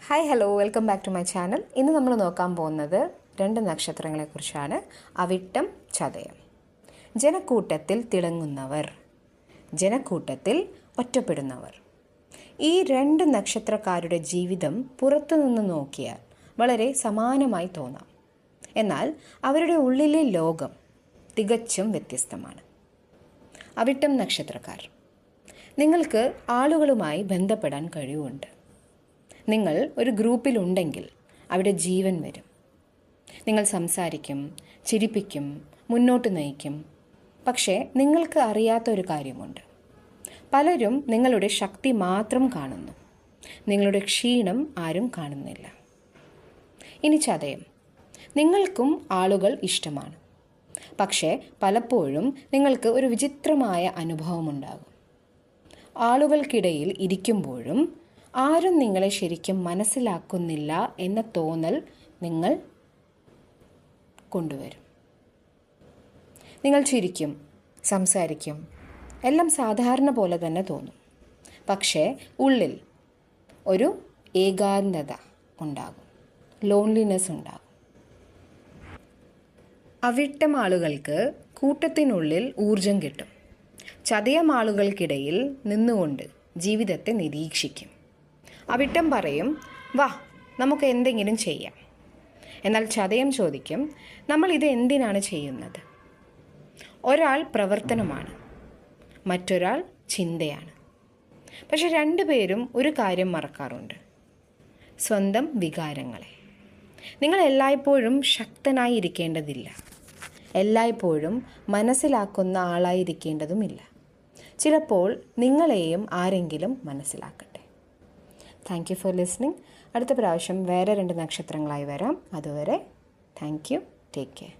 Hi hello welcome back to my channel. ഇന്ന് നമ്മൾ നോക്കാൻ പോകുന്നത് 2 നക്ഷത്രങ്ങളെക്കുറിച്ചാണ്. അവിട്ടം, ചതയം. ജനക്കൂട്ടത്തിൽ തിളങ്ങുന്നവർ, ജനക്കൂട്ടത്തിൽ ഒറ്റപ്പെടുന്നവർ. ഈ 2 നക്ഷത്രക്കാരുടെ ജീവിതം പുറത്തുനിന്ന് നോക്കിയാൽ വളരെ സമാനമായി തോന്നാം. എന്നാൽ അവരുടെ ഉള്ളിലെ ലോകം തികച്ചും വ്യത്യസ്തമാണ്. അവിട്ടം നക്ഷത്രക്കാർ, നിങ്ങൾക്ക് ആളുകളുമായി ബന്ധപ്പെടാൻ കഴിവുണ്ട്. നിങ്ങൾ ഒരു ഗ്രൂപ്പിലുണ്ടെങ്കിൽ അവിടെ ജീവൻ വരും. നിങ്ങൾ സംസാരിക്കും, ചിരിപ്പിക്കും, മുന്നോട്ട് നയിക്കും. പക്ഷേ നിങ്ങൾക്ക് അറിയാത്ത ഒരു കാര്യമുണ്ട്. പലരും നിങ്ങളുടെ ശക്തി മാത്രം കാണുന്നു, നിങ്ങളുടെ ക്ഷീണം ആരും കാണുന്നില്ല. ഇനി ചതയം, നിങ്ങൾക്കും ആളുകൾ ഇഷ്ടമാണ്. പക്ഷേ പലപ്പോഴും നിങ്ങൾക്ക് ഒരു വിചിത്രമായ അനുഭവമുണ്ടാകും. ആളുകൾക്കിടയിൽ ഇരിക്കുമ്പോഴും ആരും നിങ്ങളെ ശരിക്കും മനസ്സിലാക്കുന്നില്ല എന്ന തോന്നൽ നിങ്ങൾ കൊണ്ടുവരും. നിങ്ങൾ ചിരിക്കും, സംസാരിക്കും, എല്ലാം സാധാരണ പോലെ തന്നെ തോന്നും. പക്ഷേ ഉള്ളിൽ ഒരു ഏകാന്തത ഉണ്ടാകും, ലോൺലിനെസ് ഉണ്ടാകും. അവിട്ടം ആളുകൾക്ക് കൂട്ടത്തിനുള്ളിൽ ഊർജം കിട്ടും. ചതയം ആളുകൾക്കിടയിൽ നിന്നുകൊണ്ട് ജീവിതത്തെ നിരീക്ഷിക്കും. അവിട്ടം പറയും, വാ നമുക്ക് എന്തെങ്കിലും ചെയ്യാം. എന്നാൽ ചതയം ചോദിക്കും, നമ്മൾ ഇത് എന്തിനാണ് ചെയ്യുന്നത്? ഒരാൾ പ്രവർത്തനമാണ്, മറ്റൊരാൾ ചിന്തയാണ്. പക്ഷെ 2 പേരും ഒരു കാര്യം മറക്കാറുണ്ട്: സ്വന്തം വികാരങ്ങളെ. നിങ്ങൾ എല്ലായ്പ്പോഴും ശക്തനായി ഇരിക്കേണ്ടതില്ല, എല്ലായ്പ്പോഴും മനസ്സിലാക്കുന്ന ആളായിരിക്കേണ്ടതുമില്ല. ചിലപ്പോൾ നിങ്ങളെയും ആരെങ്കിലും മനസ്സിലാക്കട്ടെ. Thank you for listening. അടുത്ത പ്രാവശ്യം വേറെ 2 നക്ഷത്രങ്ങളായി വരാം. അതുവരെ താങ്ക് യു. Take care.